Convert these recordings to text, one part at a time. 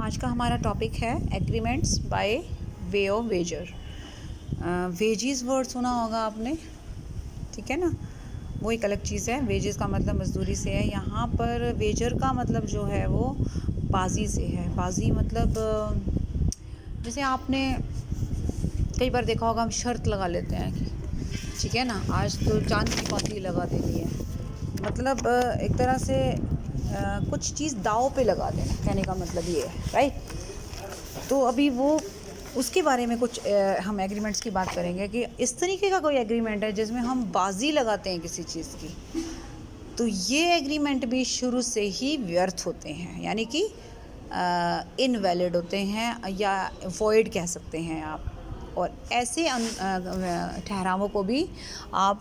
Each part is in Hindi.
आज का हमारा टॉपिक है agreements by way of wager. Wages word सुना होगा आपने, ठीक है ना। वो एक अलग चीज़ है। वेजेस का मतलब मजदूरी से है। यहाँ पर वेजर का मतलब जो है वो बाजी से है। बाजी मतलब जैसे आपने कई बार देखा होगा, हम शर्त लगा लेते हैं कि ठीक है ना, आज तो जान की बाजी लगा देनी है। मतलब एक तरह से कुछ चीज़ दाव पे लगा देना, कहने का मतलब ये है, राइट। तो अभी वो उसके बारे में कुछ हम एग्रीमेंट्स की बात करेंगे कि इस तरीके का कोई एग्रीमेंट है जिसमें हम बाजी लगाते हैं किसी चीज़ की, तो ये एग्रीमेंट भी शुरू से ही व्यर्थ होते हैं, यानी कि इनवैलिड होते हैं या वॉइड कह सकते हैं आप। और ऐसे ठहरावों को भी आप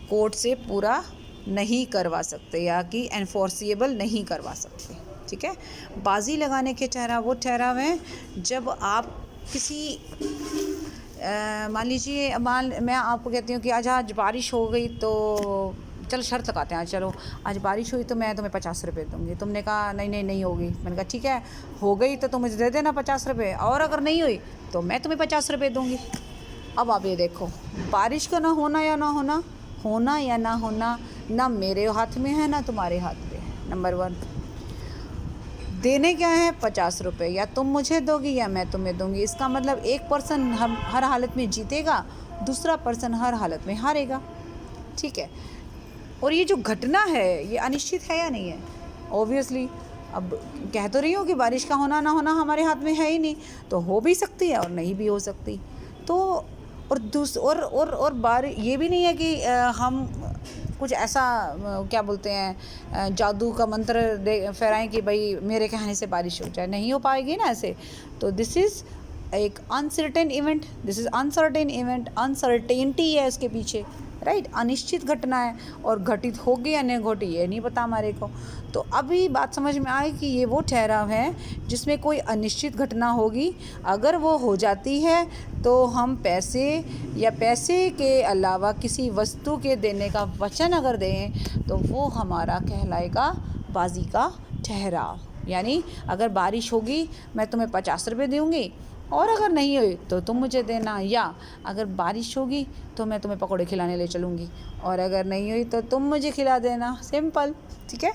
कोर्ट से पूरा नहीं करवा सकते या कि एनफोर्सिएबल नहीं करवा सकते, ठीक है। बाजी लगाने के वो ठहराव हैं जब आप किसी मान लीजिए, मैं आपको कहती हूँ कि आज बारिश हो गई तो चल शर्त लगाते हैं, चलो आज बारिश हुई तो मैं तुम्हें 50 रुपये दूँगी। तुमने कहा नहीं होगी। मैंने कहा ठीक है, हो गई तो तुम मुझे दे देना 50 रुपये, और अगर नहीं हुई तो मैं तुम्हें 50 रुपये दूँगी। अब आप ये देखो, बारिश का ना होना या ना होना, होना या ना होना, ना मेरे हाथ में है ना तुम्हारे हाथ में है। नंबर 1, देने क्या है 50 रुपये, या तुम मुझे दोगी या मैं तुम्हें दूंगी। इसका मतलब एक पर्सन हर हालत में जीतेगा, दूसरा पर्सन हर हालत में हारेगा, ठीक है। और ये जो घटना है ये अनिश्चित है या नहीं है? ऑब्वियसली, अब कह तो रही हूँ कि बारिश का होना ना होना हमारे हाथ में है ही नहीं, तो हो भी सकती है और नहीं भी हो सकती। तो और बार ये भी नहीं है कि हम कुछ ऐसा क्या बोलते हैं, जादू का मंत्र फहराएं कि भाई मेरे कहने से बारिश हो जाए। नहीं हो पाएगी ना ऐसे। तो दिस इज़ एक अनसर्टेन इवेंट, अनसर्टेनिटी है इसके पीछे, राइट। अनिश्चित घटना है और घटित होगी या नहीं घटी ये नहीं पता हमारे को। तो अभी बात समझ में आई कि ये वो ठहराव है जिसमें कोई अनिश्चित घटना होगी। अगर वो हो जाती है तो हम पैसे या पैसे के अलावा किसी वस्तु के देने का वचन अगर दें तो वो हमारा कहलाएगा बाजी का ठहराव। यानी अगर बारिश होगी मैं तुम्हें 50 रुपये दूँगी, और अगर नहीं हुई तो तुम मुझे देना, या अगर बारिश होगी तो मैं तुम्हें पकौड़े खिलाने ले चलूँगी, और अगर नहीं हुई तो तुम मुझे खिला देना। सिंपल, ठीक है।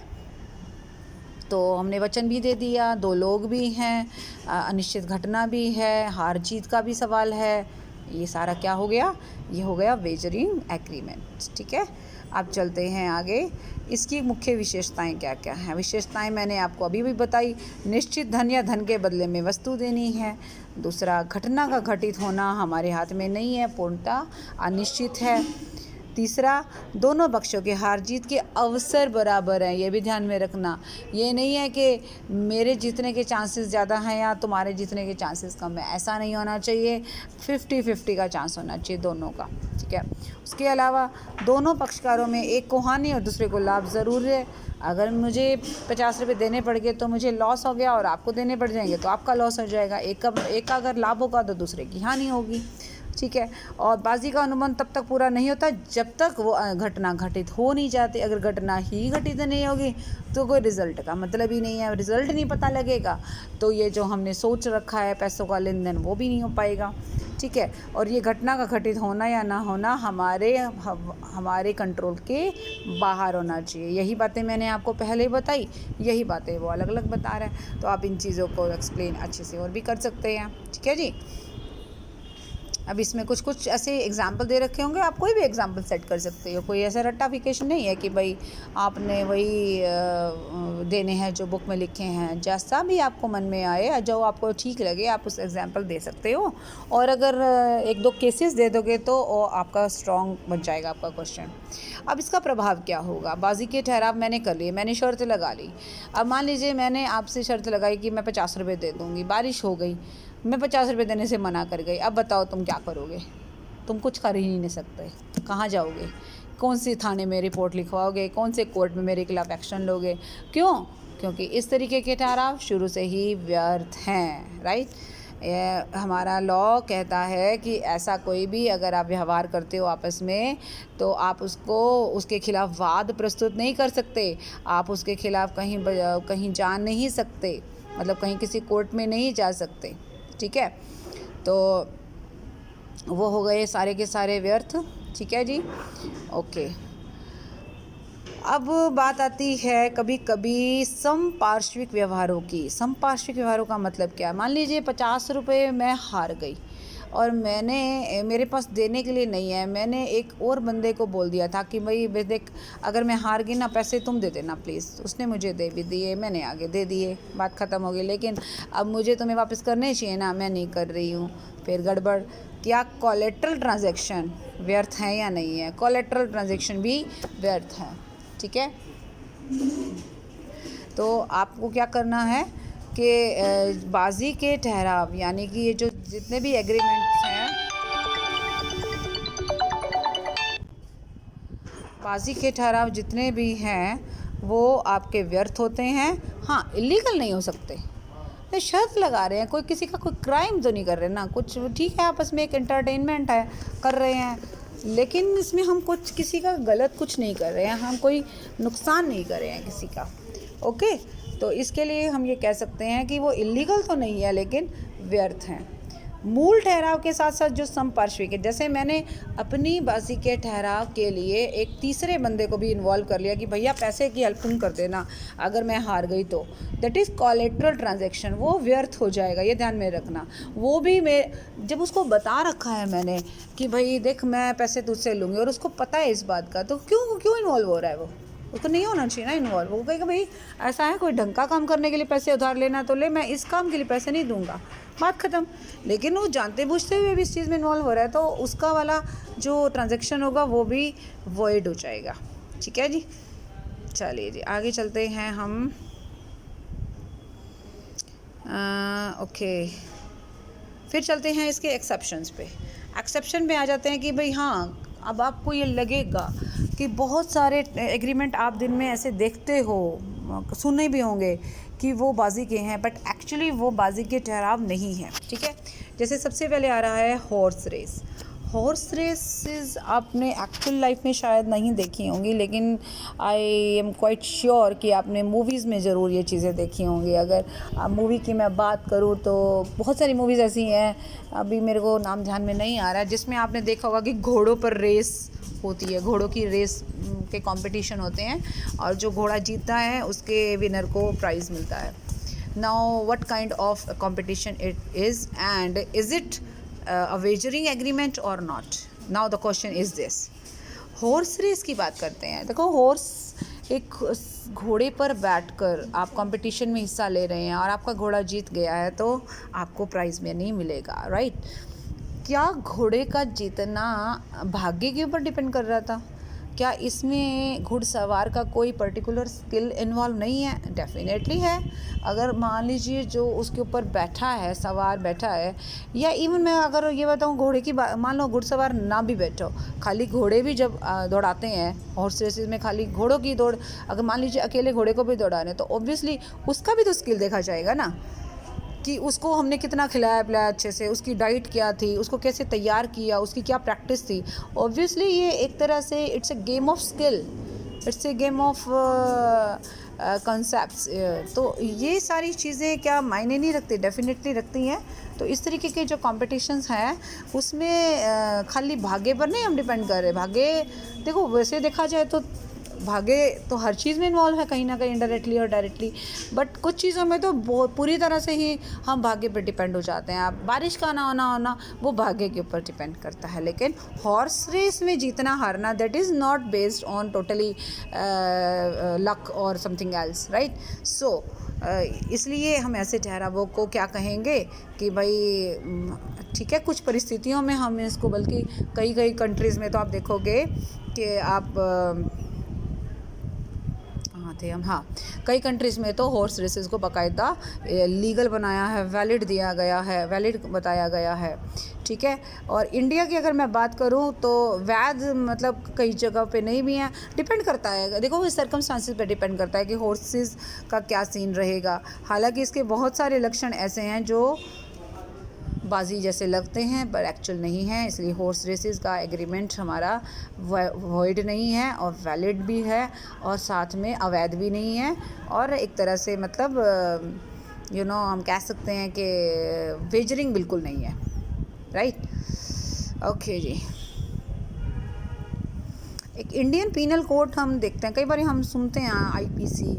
तो हमने वचन भी दे दिया, 2 लोग भी हैं, अनिश्चित घटना भी है, हार जीत का भी सवाल है। ये सारा क्या हो गया? ये हो गया वेजरिंग एग्रीमेंट, ठीक है। अब चलते हैं आगे। इसकी मुख्य विशेषताएं क्या क्या हैं? विशेषताएं मैंने आपको अभी भी बताई। निश्चित धन या धन के बदले में वस्तु देनी है। दूसरा, घटना का घटित होना हमारे हाथ में नहीं है, पूर्णतः अनिश्चित है। तीसरा, दोनों पक्षों के हार जीत के अवसर बराबर हैं। ये भी ध्यान में रखना। ये नहीं है कि मेरे जीतने के चांसेस ज़्यादा हैं या तुम्हारे जीतने के चांसेस कम है, ऐसा नहीं होना चाहिए। 50-50 का चांस होना चाहिए दोनों का, ठीक है। उसके अलावा दोनों पक्षकारों में एक को हानि और दूसरे को लाभ ज़रूर है। अगर मुझे 50 रुपये देने पड़ गए तो मुझे लॉस हो गया, और आपको देने पड़ जाएंगे तो आपका लॉस हो जाएगा। एक का अगर लाभ होगा तो दूसरे की हानि होगी, ठीक है। और बाजी का अनुबंध तब तक पूरा नहीं होता जब तक वो घटना घटित हो नहीं जाती। अगर घटना ही घटित नहीं होगी तो कोई रिज़ल्ट का मतलब ही नहीं है, रिज़ल्ट नहीं पता लगेगा तो ये जो हमने सोच रखा है पैसों का लेन देन वो भी नहीं हो पाएगा, ठीक है। और ये घटना का घटित होना या ना होना हमारे कंट्रोल के बाहर होना चाहिए। यही बातें मैंने आपको पहले ही बताई, यही बातें वो अलग अलग बता रहे हैं। तो आप इन चीज़ों को एक्सप्लेन अच्छे से और भी कर सकते हैं, ठीक है जी। अब इसमें कुछ ऐसे एग्जाम्पल दे रखे होंगे, आप कोई भी एग्जाम्पल सेट कर सकते हो। कोई ऐसा रट्टाफिकेशन नहीं है कि भाई आपने वही देने हैं जो बुक में लिखे हैं। जैसा भी आपको मन में आए, जो आपको ठीक लगे, आप उस एग्जाम्पल दे सकते हो। और अगर 1-2 केसेस दे दोगे तो आपका स्ट्रॉन्ग बन जाएगा आपका क्वेश्चन। अब इसका प्रभाव क्या होगा? बाजी के ठहराव मैंने कर लिए, मैंने शर्त लगा ली। अब मान लीजिए मैंने आपसे शर्त लगाई कि मैं 50 रुपये दे दूँगी, बारिश हो गई, मैं 50 रुपये देने से मना कर गई। अब बताओ तुम क्या करोगे? तुम कुछ कर ही नहीं सकते। कहाँ जाओगे? कौन सी थाने में रिपोर्ट लिखवाओगे? कौन से कोर्ट में मेरे खिलाफ एक्शन लोगे? क्यों? क्योंकि इस तरीके के ठहराव शुरू से ही व्यर्थ हैं, राइट। हमारा लॉ कहता है कि ऐसा कोई भी अगर आप व्यवहार करते हो आपस में तो आप उसको उसके खिलाफ वाद प्रस्तुत नहीं कर सकते, आप उसके खिलाफ कहीं जा नहीं सकते, मतलब कहीं किसी कोर्ट में नहीं जा सकते। ठीक है, तो वो हो गए सारे के सारे व्यर्थ। ठीक है जी, ओके। अब बात आती है कभी कभी समपार्श्विक व्यवहारों की। समपार्श्विक व्यवहारों का मतलब क्या है? मान लीजिए 50 रुपये मैं हार गई और मेरे पास देने के लिए नहीं है, मैंने एक और बंदे को बोल दिया था कि भाई देख, अगर मैं हार गई ना, पैसे तुम दे देना प्लीज़। उसने मुझे दे भी दिए, मैंने आगे दे दिए, बात ख़त्म हो गई। लेकिन अब मुझे तुम्हें वापस करने चाहिए ना, मैं नहीं कर रही हूँ, फिर गड़बड़। क्या कोलेटरल ट्रांजैक्शन व्यर्थ है या नहीं है? कोलेटरल ट्रांजैक्शन भी व्यर्थ है। ठीक है, तो आपको क्या करना है कि बाजी के ठहराव, यानी कि ये जो जितने भी एग्रीमेंट्स हैं, बाजी के ठहराव जितने भी हैं वो आपके व्यर्थ होते हैं। हाँ, इलीगल नहीं हो सकते। तो शर्त लगा रहे हैं, कोई किसी का कोई क्राइम तो नहीं कर रहे ना, कुछ ठीक है, आपस में एक एंटरटेनमेंट है, कर रहे हैं, लेकिन इसमें हम कुछ किसी का गलत कुछ नहीं कर रहे हैं, हम कोई नुकसान नहीं कर रहे हैं किसी का। ओके, तो इसके लिए हम ये कह सकते हैं कि वो इलीगल तो नहीं है लेकिन व्यर्थ हैं। मूल ठहराव के साथ साथ जो समपार्श्विक है, जैसे मैंने अपनी बाजी के ठहराव के लिए एक तीसरे बंदे को भी इन्वॉल्व कर लिया कि भैया पैसे की हेल्प तुम कर देना अगर मैं हार गई तो, दैट इज़ कोलेटरल ट्रांजैक्शन, वो व्यर्थ हो जाएगा, ये ध्यान में रखना। वो भी मैं जब उसको बता रखा है मैंने कि भाई देख मैं पैसे तुझसे लूँगी और उसको पता है इस बात का, तो क्यों इन्वॉल्व हो रहा है? वो उसको नहीं होना चाहिए ना इन्वॉल्व। वो कहेगा भाई ऐसा है, कोई ढंग का काम करने के लिए पैसे उधार लेना तो ले, मैं इस काम के लिए पैसे नहीं दूंगा, बात ख़त्म। लेकिन वो जानते बूझते हुए भी इस चीज़ में इन्वॉल्व हो रहा है तो उसका वाला जो ट्रांजैक्शन होगा वो भी वॉइड हो जाएगा। ठीक है जी, चलिए जी आगे चलते हैं हम। ओके, फिर चलते हैं इसके एक्सेप्शंस पे। एक्सेप्शन में आ जाते हैं कि भाई हाँ, अब आपको ये लगेगा कि बहुत सारे एग्रीमेंट आप दिन में ऐसे देखते हो, सुने भी होंगे कि वो बाजी के हैं, बट एक्चुअली वो बाजी के ठहराव नहीं है। ठीक है, जैसे सबसे पहले आ रहा है हॉर्स रेस। हॉर्स रेसेस आपने एक्चुअल लाइफ में शायद नहीं देखी होंगी, लेकिन आई एम क्वाइट श्योर कि आपने मूवीज़ में ज़रूर ये चीज़ें देखी होंगी। अगर मूवी की मैं बात करूँ तो बहुत सारी मूवीज़ ऐसी हैं, अभी मेरे को नाम ध्यान में नहीं आ रहा है, जिसमें आपने देखा होगा कि घोड़ों पर रेस होती है, घोड़ों की रेस के कंपटीशन होते हैं और जो घोड़ा जीतता है उसके विनर को प्राइज़ मिलता है। Now what kind of competition it is and is it a wagering agreement or not? Now the question is this. Horse race की बात करते हैं। देखो, हॉर्स एक घोड़े पर बैठकर आप कंपटीशन में हिस्सा ले रहे हैं और आपका घोड़ा जीत गया है तो आपको प्राइज़ में नहीं मिलेगा, राइट? क्या घोड़े का जीतना भाग्य के ऊपर डिपेंड कर रहा था? क्या इसमें घुड़सवार का कोई पर्टिकुलर स्किल इन्वॉल्व नहीं है? डेफिनेटली है। अगर मान लीजिए जो उसके ऊपर बैठा है, सवार बैठा है, या इवन मैं अगर ये बताऊँ घोड़े की मान लो घुड़सवार ना भी बैठो, खाली घोड़े भी जब दौड़ाते हैं हॉर्स रेसेस में, खाली घोड़ों की दौड़, अगर मान लीजिए अकेले घोड़े को भी दौड़ा रहे हैं तो ऑब्वियसली उसका भी तो स्किल देखा जाएगा ना, कि उसको हमने कितना खिलाया पिलाया अच्छे से, उसकी डाइट क्या थी, उसको कैसे तैयार किया, उसकी क्या प्रैक्टिस थी। ऑब्वियसली ये एक तरह से it's a game of skill, it's a game of concepts. तो ये सारी चीज़ें क्या मायने नहीं रखती? डेफिनेटली रखती हैं। तो इस तरीके के जो कॉम्पिटिशन्स हैं उसमें खाली भाग्य पर नहीं हम डिपेंड कर रहे। भाग्य देखो, वैसे देखा जाए तो भाग्य तो हर चीज़ में इन्वॉल्व है कहीं ना कहीं, इनडायरेक्टली और डायरेक्टली, बट कुछ चीज़ों में तो बहुत पूरी तरह से ही हम भाग्य पर डिपेंड हो जाते हैं। आप बारिश का ना होना वो भाग्य के ऊपर डिपेंड करता है। लेकिन हॉर्स रेस में जीतना हारना, that is not based on totally luck और समथिंग एल्स, राइट? सो इसलिए हम ऐसे ठहरावों को क्या कहेंगे कि भाई ठीक है, कुछ परिस्थितियों में हम इसको, बल्कि कई कंट्रीज़ में तो आप देखोगे कि आप कई कंट्रीज़ में तो हॉर्स रेसेस को बाकायदा लीगल बनाया है, वैलिड दिया गया है, वैलिड बताया गया है। ठीक है, और इंडिया की अगर मैं बात करूं तो वैध मतलब कई जगह पे नहीं भी है, डिपेंड करता है। देखो, इस सर्कमस्टांसेस पे डिपेंड करता है कि हॉर्सेस का क्या सीन रहेगा। हालांकि इसके बहुत सारे लक्षण ऐसे हैं जो बाजी जैसे लगते हैं पर एक्चुअल नहीं है, इसलिए हॉर्स रेसेस का एग्रीमेंट हमारा वॉइड नहीं है और वैलिड भी है और साथ में अवैध भी नहीं है और एक तरह से मतलब हम कह सकते हैं कि वेजरिंग बिल्कुल नहीं है, राइट। ओके जी, एक इंडियन पीनल कोड हम देखते हैं, कई बार हम सुनते हैं आईपीसी,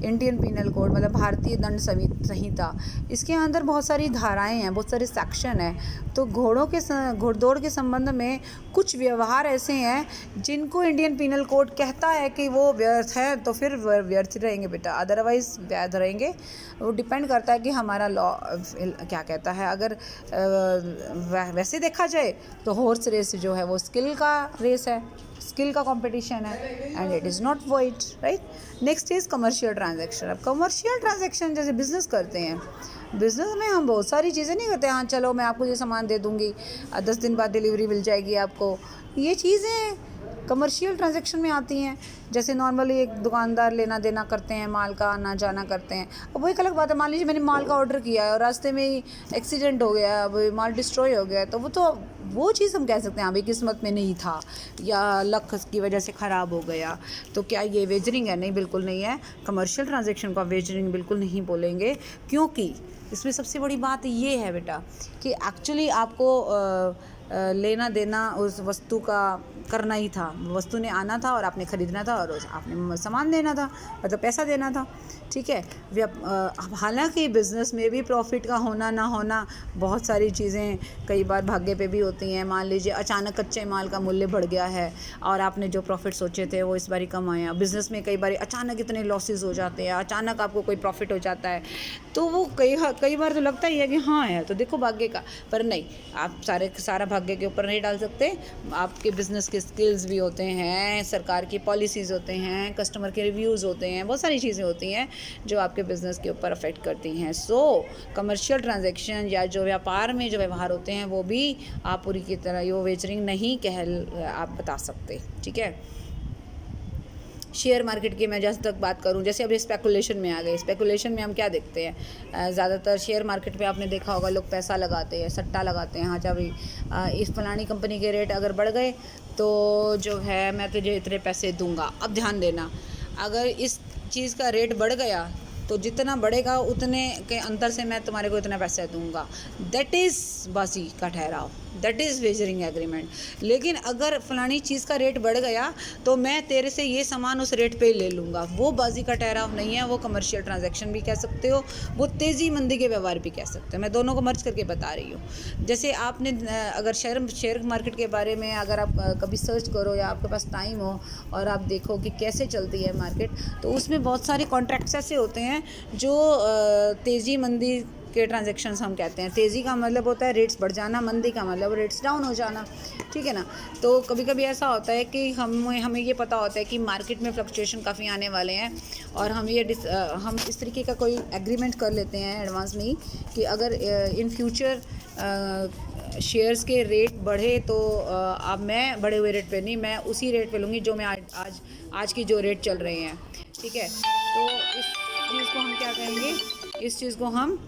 इंडियन पीनल कोड मतलब भारतीय दंड संहिता। इसके अंदर बहुत सारी धाराएं हैं, बहुत सारे सेक्शन हैं। तो घोड़दौड़ के संबंध में कुछ व्यवहार ऐसे हैं जिनको इंडियन पीनल कोड कहता है कि वो व्यर्थ है, तो फिर व्यर्थ रहेंगे बेटा, अदरवाइज वैध रहेंगे। वो डिपेंड करता है कि हमारा लॉ क्या कहता है। अगर वैसे देखा जाए तो हॉर्स रेस जो है वो स्किल का रेस है, स्किल का कंपटीशन है and it is not void, right. Next is commercial transaction. अब कमर्शियल ट्रांजैक्शन जैसे बिजनेस करते हैं, बिजनेस में हम बहुत सारी चीज़ें नहीं करते, हाँ चलो मैं आपको ये सामान दे दूँगी, 10 दिन बाद डिलीवरी मिल जाएगी आपको, ये चीज़ें कमर्शियल ट्रांजैक्शन में आती हैं। जैसे नॉर्मली एक दुकानदार लेना देना करते हैं, माल का आना जाना करते हैं। अब वो एक अलग बात है, मान लीजिए मैंने माल का ऑर्डर किया है और रास्ते में ही एक्सीडेंट हो गया, अब माल डिस्ट्रॉय हो गया, तो वो चीज़ हम कह सकते हैं अभी किस्मत में नहीं था या लक की वजह से ख़राब हो गया, तो क्या ये वेजरिंग है? नहीं, बिल्कुल नहीं है। कमर्शियल ट्रांजैक्शन को वेजरिंग बिल्कुल नहीं बोलेंगे, क्योंकि इसमें सबसे बड़ी बात ये है बेटा कि एक्चुअली आपको लेना देना उस वस्तु का करना ही था, वस्तु ने आना था और आपने ख़रीदना था और आपने सामान देना था, मतलब पैसा देना था, ठीक है। हालांकि बिज़नेस में भी प्रॉफिट का होना ना होना बहुत सारी चीज़ें कई बार भाग्य पे भी होती हैं। मान लीजिए अचानक कच्चे माल का मूल्य बढ़ गया है और आपने जो प्रॉफिट सोचे थे वो इस बारी कम आया। बिज़नेस में कई बार अचानक इतने लॉसेस हो जाते हैं, अचानक आपको कोई प्रॉफिट हो जाता है, तो वो कई बार तो लगता ही है कि हाँ है तो देखो भाग्य का, पर नहीं, आप सारा भाग्य के ऊपर नहीं डाल सकते। आपके बिज़नेस के स्किल्स भी होते हैं, सरकार की पॉलिसीज़ होते हैं, कस्टमर के रिव्यूज़ होते हैं, बहुत सारी चीज़ें होती हैं जो आपके बिज़नेस के ऊपर अफेक्ट करती हैं। सो कमर्शियल ट्रांजैक्शन या जो व्यापार में जो व्यवहार होते हैं वो भी आप पूरी की तरह यो वेजरिंग नहीं आप बता सकते, ठीक है। शेयर मार्केट की मैं जैसे तक बात करूं, जैसे अभी स्पेकुलेशन में आ गए। स्पेकुलेशन में हम क्या देखते हैं, ज़्यादातर शेयर मार्केट पे आपने देखा होगा लोग पैसा लगाते हैं, सट्टा लगाते हैं। हाँ जब इस फलानी कंपनी के रेट अगर बढ़ गए तो जो है मैं तुझे इतने पैसे दूंगा। अब ध्यान देना, अगर इस चीज़ का रेट बढ़ गया तो जितना बढ़ेगा उतने के अंतर से मैं तुम्हारे को इतना पैसा दूंगा, दैट इज़ बाजी का ठहराव, दैट इज़ वेजरिंग एग्रीमेंट। लेकिन अगर फलानी चीज़ का रेट बढ़ गया तो मैं तेरे से ये सामान उस रेट पे ले लूँगा, वो बाजी का ठहराव नहीं है, वो कमर्शियल ट्रांजैक्शन भी कह सकते हो, वो तेज़ी मंदी के व्यवहार भी कह सकते हो। मैं दोनों को मर्ज करके बता रही हूँ। जैसे आपने अगर शेयर मार्केट के बारे में अगर आप कभी सर्च करो या आपके पास टाइम हो और आप देखो कि कैसे चलती है मार्केट, तो उसमें बहुत सारे कॉन्ट्रैक्ट्स ऐसे होते हैं जो तेज़ी मंदी के ट्रांजैक्शंस हम कहते हैं। तेज़ी का मतलब होता है रेट्स बढ़ जाना, मंदी का मतलब रेट्स डाउन हो जाना, ठीक है ना। तो कभी कभी ऐसा होता है कि हमें ये पता होता है कि मार्केट में फ्लक्चुएशन काफ़ी आने वाले हैं और हम इस तरीके का कोई एग्रीमेंट कर लेते हैं एडवांस में ही कि अगर इन फ्यूचर शेयर्स के रेट बढ़े तो अब मैं बढ़े हुए रेट पे नहीं, मैं उसी रेट पे लूँगी जो मैं आज की जो रेट चल रहे हैं, ठीक है। तो इस चीज़ को हम क्या कहेंगे, इस चीज़ को हम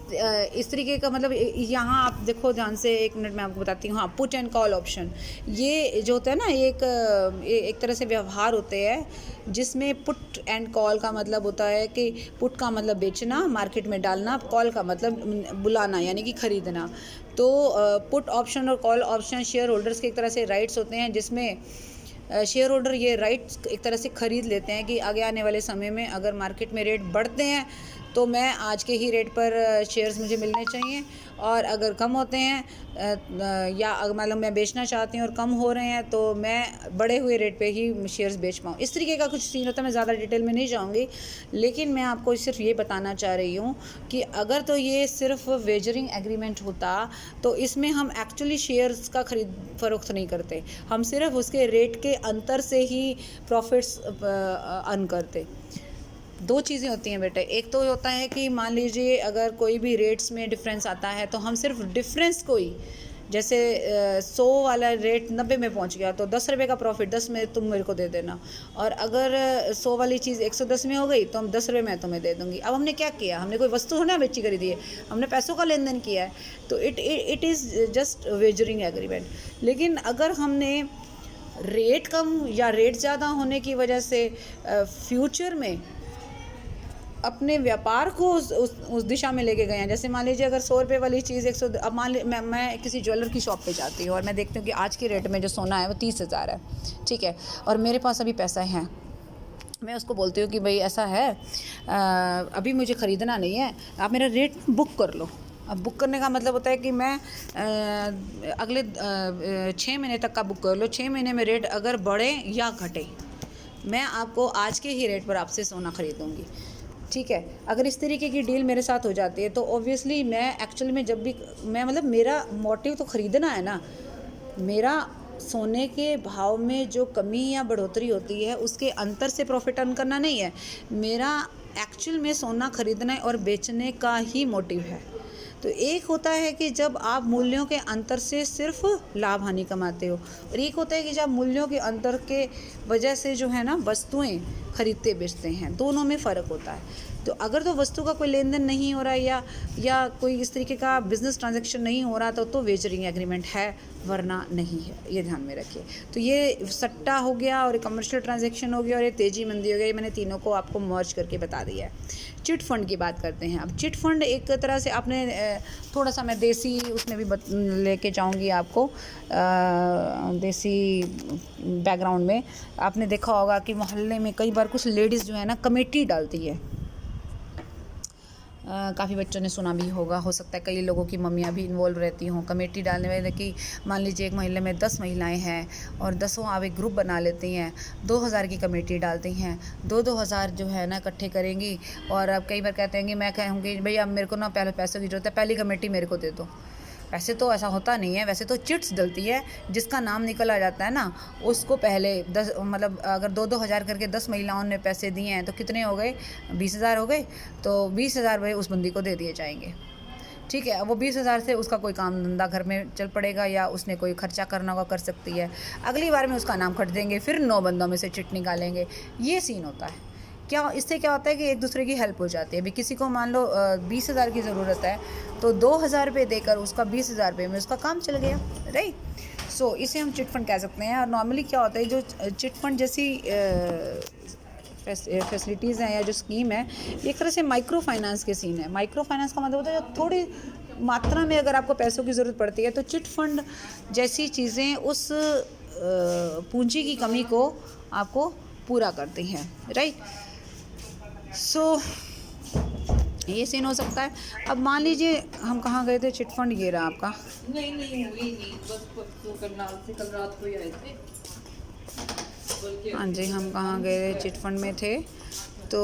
इस तरीके का मतलब यहाँ आप देखो ध्यान से, 1 मिनट में आपको बताती हूँ। हाँ, पुट एंड कॉल ऑप्शन, ये जो होता है ना एक तरह से व्यवहार होते हैं जिसमें पुट एंड कॉल का मतलब होता है कि पुट का मतलब बेचना, मार्केट में डालना, कॉल का मतलब बुलाना यानी कि ख़रीदना। तो पुट ऑप्शन और कॉल ऑप्शन शेयर होल्डर्स के एक तरह से राइट्स होते हैं जिसमें शेयर होल्डर ये राइट्स एक तरह से ख़रीद लेते हैं कि आगे आने वाले समय में अगर मार्केट में रेट बढ़ते हैं तो मैं आज के ही रेट पर शेयर्स मुझे मिलने चाहिए, और अगर कम होते हैं या मतलब मैं बेचना चाहती हूँ और कम हो रहे हैं तो मैं बढ़े हुए रेट पे ही शेयर्स बेच पाऊँ। इस तरीके का कुछ सीन होता है। मैं ज़्यादा डिटेल में नहीं जाऊँगी, लेकिन मैं आपको सिर्फ ये बताना चाह रही हूँ कि अगर तो ये सिर्फ वेजरिंग एग्रीमेंट होता तो इसमें हम एक्चुअली शेयर्स का खरीद फरोख्त नहीं करते, हम सिर्फ उसके रेट के अंतर से ही प्रॉफिट्स अर्न करते। 2 चीज़ें होती हैं बेटा, एक तो होता है कि मान लीजिए अगर कोई भी रेट्स में डिफरेंस आता है तो हम सिर्फ डिफरेंस को ही जैसे 100 वाला रेट 90 में पहुंच गया तो 10 रुपये का प्रॉफिट 10 में तुम मेरे को दे देना, और अगर 100 वाली चीज़ 110 में हो गई तो हम 10 रुपये में तुम्हें दे दूँगी। अब हमने क्या किया, हमने कोई वस्तु थोड़ी ना बेची खरीदी है, हमने पैसों का लेन देन किया है। तो it is just wagering agreement. लेकिन अगर हमने रेट कम या रेट ज़्यादा होने की वजह से फ्यूचर में अपने व्यापार को उस दिशा में लेके गए हैं, जैसे मान लीजिए अगर 100 रुपये वाली चीज़ 100, अब मान ली मैं किसी ज्वेलर की शॉप पे जाती हूँ और मैं देखती हूँ कि आज के रेट में जो सोना है वो 30,000 है, ठीक है, और मेरे पास अभी पैसा है। मैं उसको बोलती हूँ कि भाई ऐसा है, अभी मुझे ख़रीदना नहीं है, आप मेरा रेट बुक कर लो। अब बुक करने का मतलब होता है कि मैं अगले 6 महीने तक का बुक कर लो, 6 महीने में रेट अगर बढ़े या घटे मैं आपको आज के ही रेट पर आपसे सोना ख़रीदूँगी, ठीक है। अगर इस तरीके की डील मेरे साथ हो जाती है तो ऑब्वियसली मैं एक्चुअली में जब भी मैं मतलब मेरा मोटिव तो ख़रीदना है ना, मेरा सोने के भाव में जो कमी या बढ़ोतरी होती है उसके अंतर से प्रॉफिट अर्न करना नहीं है, मेरा एक्चुअल में सोना ख़रीदने और बेचने का ही मोटिव है। तो एक होता है कि जब आप मूल्यों के अंतर से सिर्फ लाभ हानि कमाते हो, और एक होता है कि जब मूल्यों के अंतर के वजह से जो है ना वस्तुएं खरीदते बेचते हैं, दोनों में फ़र्क होता है। तो अगर तो वस्तु का कोई लेन देन नहीं हो रहा है या कोई इस तरीके का बिज़नेस ट्रांजैक्शन नहीं हो रहा तो वेजरिंग एग्रीमेंट है, वरना नहीं है, ये ध्यान में रखिए। तो ये सट्टा हो गया और कमर्शियल ट्रांजैक्शन हो गया और ये तेज़ी मंदी हो गई, मैंने तीनों को आपको मर्ज करके बता दिया है। चिट फंड की बात करते हैं। अब चिट फंड एक तरह से आपने थोड़ा सा मैं देसी उसमें भी लेके जाऊंगी आपको, देसी बैकग्राउंड में आपने देखा होगा कि मोहल्ले में कई बार कुछ लेडीज़ जो है ना कमेटी डालती है। काफ़ी बच्चों ने सुना भी होगा, हो सकता है कई लोगों की मम्मियाँ भी इन्वॉल्व रहती हों कमेटी डालने में। कि मान लीजिए एक मोहल्ले में 10 महिलाएं हैं और 10 आप एक ग्रुप बना लेती हैं, 2000 की कमेटी डालती हैं, 2-2 हज़ार जो है ना इकट्ठे करेंगी। और अब कई बार कहते हैं कि मैं कहूँगी भैया मेरे को ना पहले पैसों की ज़रूरत है, पहली कमेटी मेरे को दे दो। वैसे तो ऐसा होता नहीं है, वैसे तो चिट्स डलती है, जिसका नाम निकल आ जाता है ना उसको पहले 10 मतलब अगर 2-2 हज़ार करके 10 महिलाओं ने पैसे दिए हैं तो कितने हो गए, 20,000 हो गए। तो 20,000 भाई उस बंदी को दे दिए जाएंगे, ठीक है। वो 20,000 से उसका कोई काम धंधा घर में चल पड़ेगा या उसने कोई खर्चा करना होगा कर सकती है। अगली बार में उसका नाम खट देंगे, फिर 9 बंदों में से चिट निकालेंगे। ये सीन होता है। क्या इससे क्या होता है कि एक दूसरे की हेल्प हो जाती है। अभी किसी को मान लो 20,000 की ज़रूरत है तो 2,000 रुपये देकर उसका 20,000 रुपये में उसका काम चल गया, राइट। सो इसे हम चिट फंड कह सकते हैं। और नॉर्मली क्या होता है जो चिट फंड जैसी फैसिलिटीज़ हैं या जो स्कीम है, एक तरह से माइक्रो फाइनेंस के सीन है। माइक्रो फाइनेंस का मतलब होता है जो थोड़ी मात्रा में अगर आपको पैसों की ज़रूरत पड़ती है तो चिट फंड जैसी चीज़ें उस पूंजी की कमी को आपको पूरा करती हैं, राइट। सो ये सीन हो सकता है। अब मान लीजिए हम कहाँ गए थे, चिट फंड ये रहा आपका। नहीं हुई नहीं, बस परसों करनाल से कल रात को ही आए थे। हाँ जी, हम कहाँ गए थे, चिट फंड में थे। तो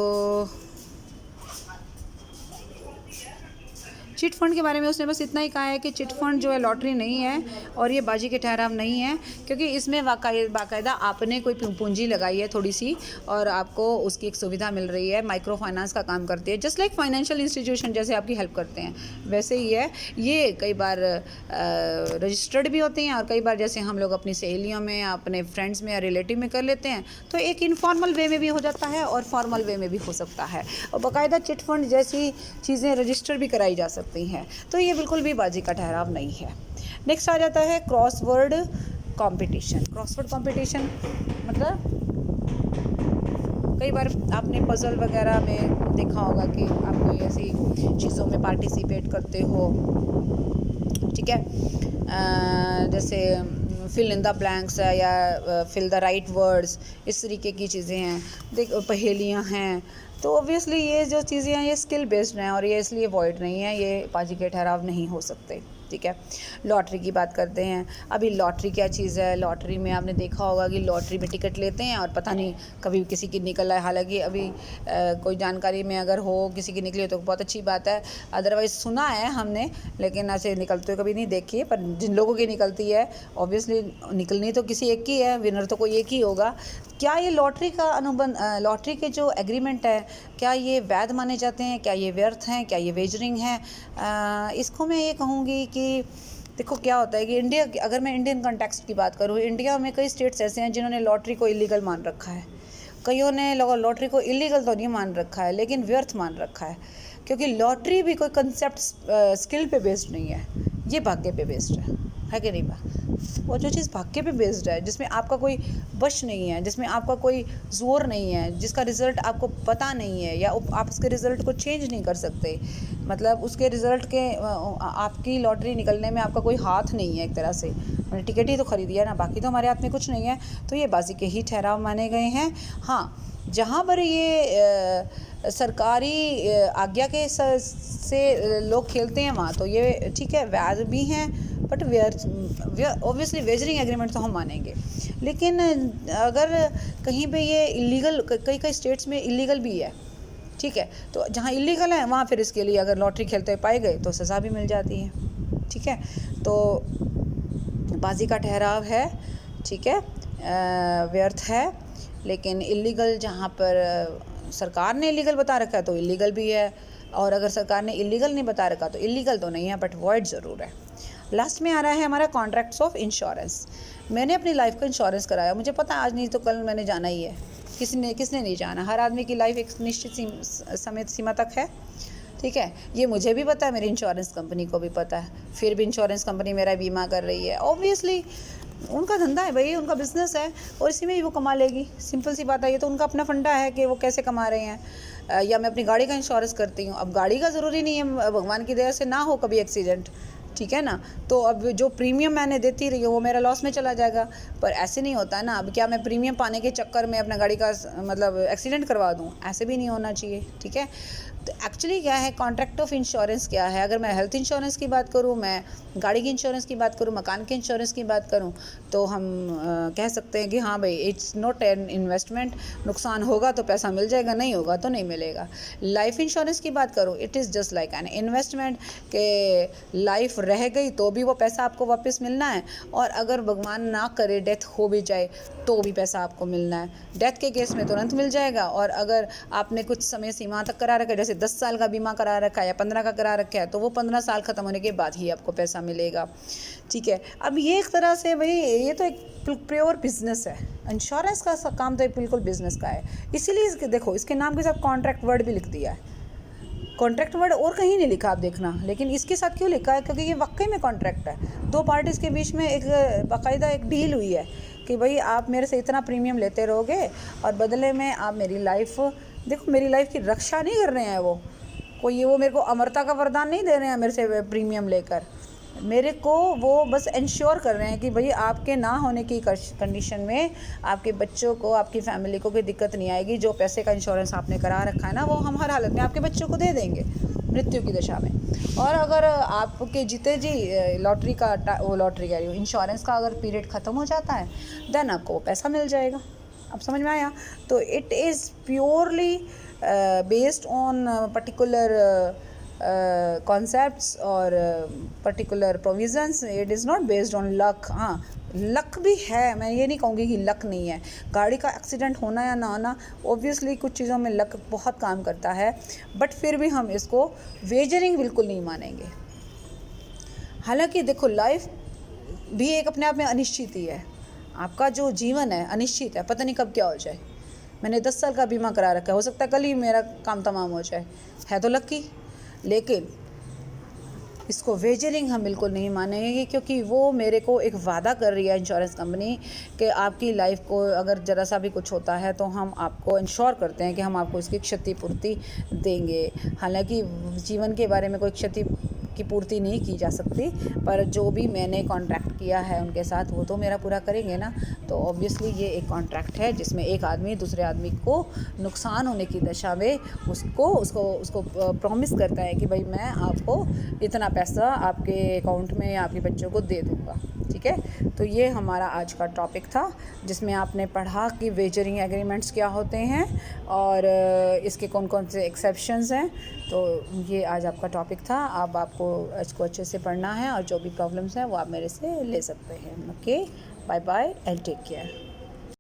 चिट फंड के बारे में उसने बस इतना ही कहा है कि चिट फंड जो है लॉटरी नहीं है और ये बाजी के ठहराव नहीं है, क्योंकि इसमें बाकायदा आपने कोई पूंजी लगाई है थोड़ी सी और आपको उसकी एक सुविधा मिल रही है। माइक्रो फाइनेंस का काम करती है, जस्ट लाइक फाइनेंशियल इंस्टीट्यूशन जैसे आपकी हेल्प करते हैं वैसे ही है। ये कई बार रजिस्टर्ड भी होते हैं और कई बार जैसे हम लोग अपनी सहेलियों में, अपने फ्रेंड्स में या रिलेटिव में कर लेते हैं, तो एक इनफॉर्मल वे में भी हो जाता है और फॉर्मल वे में भी हो सकता है। और बाकायदा चिट फंड जैसी चीज़ें रजिस्टर भी कराई जा सकती हैं। तो ये बिल्कुल भी बाजी का ठहराव नहीं है। नेक्स्ट आ जाता है क्रॉसवर्ड कंपटीशन। क्रॉसवर्ड कंपटीशन मतलब कई बार आपने पजल वगैरह में देखा होगा कि आप कोई ऐसी चीज़ों में पार्टिसिपेट करते हो, ठीक है, जैसे फिल इन द ब्लैंक्स है या फिल द राइट वर्ड्स, इस तरीके की चीज़ें हैं, पहेलियाँ हैं। तो ऑब्वियसली ये जो चीज़ें हैं ये स्किल बेस्ड हैं और ये इसलिए वॉइड नहीं है, ये बाजी के ठहराव नहीं हो सकते, ठीक है। लॉटरी की बात करते हैं। अभी लॉटरी क्या चीज़ है, लॉटरी में आपने देखा होगा कि लॉटरी में टिकट लेते हैं और पता नहीं कभी किसी की निकल आए। हालांकि अभी कोई जानकारी में अगर हो किसी की निकली हो तो बहुत अच्छी बात है, अदरवाइज़ सुना है हमने, लेकिन ऐसे निकलते कभी नहीं देखी है। पर जिन लोगों की निकलती है ऑब्वियसली निकलनी तो किसी एक की है, विनर तो कोई एक ही होगा। क्या ये लॉटरी का अनुबंध, लॉटरी के जो एग्रीमेंट है, क्या ये वैध माने जाते हैं, क्या ये व्यर्थ हैं, क्या ये वेजरिंग है? इसको मैं ये कहूँगी कि देखो क्या होता है कि इंडिया, अगर मैं इंडियन कॉन्टेक्स्ट की बात करूँ, इंडिया में कई स्टेट्स ऐसे हैं जिन्होंने लॉटरी को इलीगल मान रखा है। कईयों ने लॉटरी को इलीगल तो नहीं मान रखा है, लेकिन व्यर्थ मान रखा है, क्योंकि लॉटरी भी कोई कंसेप्ट स्किल पे बेस्ड नहीं है, ये भाग्य पे बेस्ड है कि नहीं बा। और जो चीज़ भाग्य पे बेस्ड है, जिसमें आपका कोई वश नहीं है, जिसमें आपका कोई जोर नहीं है, जिसका रिज़ल्ट आपको पता नहीं है, या आप उसके रिज़ल्ट को चेंज नहीं कर सकते, मतलब उसके रिज़ल्ट के आपकी लॉटरी निकलने में आपका कोई हाथ नहीं है एक तरह से, मैंने टिकट ही तो खरीदी है ना, बाकी तो हमारे हाथ में कुछ नहीं है, तो ये बाजी के ही ठहराव माने गए हैं। हाँ, जहाँ पर ये सरकारी आज्ञा के से लोग खेलते हैं वहाँ तो ये ठीक है, व्याज भी हैं, बट ऑब्वियसली वेजरिंग एग्रीमेंट तो हम मानेंगे। लेकिन अगर कहीं पे ये इलीगल, कई स्टेट्स में इलीगल भी है, ठीक है, तो जहाँ इलीगल है वहाँ फिर इसके लिए अगर लॉटरी खेलते हुए पाए गए तो सज़ा भी मिल जाती है, ठीक है। तो बाजी का ठहराव है, ठीक है, व्यर्थ है, लेकिन इलीगल जहाँ पर सरकार ने इलीगल बता रखा है तो इलीगल भी है, और अगर सरकार ने इलीगल नहीं बता रखा तो इलीगल तो नहीं है, बट वॉइड ज़रूर है। लास्ट में आ रहा है हमारा कॉन्ट्रैक्ट्स ऑफ इंश्योरेंस। मैंने अपनी लाइफ का इंश्योरेंस कराया, मुझे पता आज नहीं तो कल मैंने जाना ही है, किसने नहीं जाना। हर आदमी की लाइफ एक निश्चित समय सीमा तक है, ठीक है, ये मुझे भी पता है, मेरी इंश्योरेंस कंपनी को भी पता है, फिर भी इंश्योरेंस कंपनी मेरा बीमा कर रही है। ऑब्वियसली उनका धंधा है भाई, उनका बिजनेस है, और इसी में ही वो कमा लेगी, सिंपल सी बात है। ये तो उनका अपना फंडा है कि वो कैसे कमा रहे हैं। या मैं अपनी गाड़ी का इंश्योरेंस करती हूँ, अब गाड़ी का ज़रूरी नहीं है भगवान की दया से ना हो कभी एक्सीडेंट, ठीक है ना, तो अब जो प्रीमियम मैंने देती रही हूँ वो मेरा लॉस में चला जाएगा, पर ऐसे नहीं होता है ना। अब क्या मैं प्रीमियम पाने के चक्कर में अपना गाड़ी का मतलब एक्सीडेंट करवा दूँ, ऐसे भी नहीं होना चाहिए, ठीक है। तो एक्चुअली क्या है कॉन्ट्रैक्ट ऑफ इंश्योरेंस क्या है? अगर मैं हेल्थ इंश्योरेंस की बात करूँ, मैं गाड़ी की इंश्योरेंस की बात करूँ, मकान के इंश्योरेंस की बात करूँ, तो हम कह सकते हैं कि हाँ भाई, इट्स नॉट एन इन्वेस्टमेंट, नुकसान होगा तो पैसा मिल जाएगा, नहीं होगा तो नहीं मिलेगा। लाइफ इंश्योरेंस की बात करूँ, it is just like an investment, के लाइफ रह गई तो भी वो पैसा आपको वापस मिलना है, और अगर भगवान ना करे डेथ हो भी जाए तो भी पैसा आपको मिलना है। डेथ के केस में तुरंत मिल जाएगा, और अगर आपने कुछ समय सीमा तक करा रखा है, जैसे 10 साल का बीमा करा रखा है या 15 का करा रखा है, तो वो 15 साल ख़त्म होने के बाद ही आपको पैसा मिलेगा, ठीक है। अब ये एक तरह से भाई ये तो एक प्योर बिजनेस है, इंश्योरेंस का काम तो एक बिल्कुल बिजनेस का है, इसीलिए देखो इसके नाम के साथ कॉन्ट्रैक्ट वर्ड भी लिख दिया है। कॉन्ट्रैक्ट वर्ड और कहीं नहीं लिखा आप देखना, लेकिन इसके साथ क्यों लिखा है? क्योंकि ये वाकई में कॉन्ट्रैक्ट है, दो पार्टीज़ के बीच में एक बाकायदा एक डील हुई है कि भाई आप मेरे से इतना प्रीमियम लेते रहोगे और बदले में आप मेरी लाइफ, देखो मेरी लाइफ की रक्षा नहीं कर रहे हैं वो मेरे को अमरता का वरदान नहीं दे रहे हैं मेरे से प्रीमियम लेकर, मेरे को वो बस इंश्योर कर रहे हैं कि भाई आपके ना होने की कंडीशन में आपके बच्चों को, आपकी फैमिली को कोई दिक्कत नहीं आएगी। जो पैसे का इंश्योरेंस आपने करा रखा है ना, वो हम हर हालत में आपके बच्चों को दे देंगे मृत्यु की दशा में। और अगर आपके जीते जी लॉटरी कह रही हूँ, इंश्योरेंस का अगर पीरियड ख़त्म हो जाता है, देन आपको पैसा मिल जाएगा। अब समझ में आया? तो it is purely based on particular concepts और particular provisions, it is not based on luck. हाँ, लक भी है, मैं ये नहीं कहूँगी कि लक नहीं है। गाड़ी का एक्सीडेंट होना या ना होना, ऑब्वियसली कुछ चीज़ों में लक बहुत काम करता है, बट फिर भी हम इसको वेजरिंग बिल्कुल नहीं मानेंगे। हालांकि देखो लाइफ भी एक अपने आप में अनिश्चित ही है, आपका जो जीवन है अनिश्चित है, पता नहीं कब क्या हो जाए। मैंने 10 साल का बीमा करा रखा है, हो सकता है कल ही मेरा काम तमाम हो जाए, है तो लकी, लेकिन इसको वेजरिंग हम बिल्कुल नहीं मानेंगे, क्योंकि वो मेरे को एक वादा कर रही है इंश्योरेंस कंपनी कि आपकी लाइफ को अगर ज़रा सा भी कुछ होता है तो हम आपको इंश्योर करते हैं कि हम आपको इसकी क्षतिपूर्ति देंगे। हालांकि जीवन के बारे में कोई क्षति की पूर्ति नहीं की जा सकती, पर जो भी मैंने कॉन्ट्रैक्ट किया है उनके साथ वो तो मेरा पूरा करेंगे ना। तो ऑब्वियसली ये एक कॉन्ट्रैक्ट है जिसमें एक आदमी दूसरे आदमी को नुकसान होने की दशा में उसको प्रॉमिस करता है कि भाई मैं आपको इतना पैसा आपके अकाउंट में या आपके बच्चों को दे दूँगा, ठीक है। तो ये हमारा आज का टॉपिक था, जिसमें आपने पढ़ा कि वेजरिंग एग्रीमेंट्स क्या होते हैं और इसके कौन कौन से एक्सेप्शंस हैं। तो ये आज आपका टॉपिक था। अब आपको इसको अच्छे से पढ़ना है और जो भी प्रॉब्लम्स हैं वो आप मेरे से ले सकते हैं। Okay, bye bye and take care.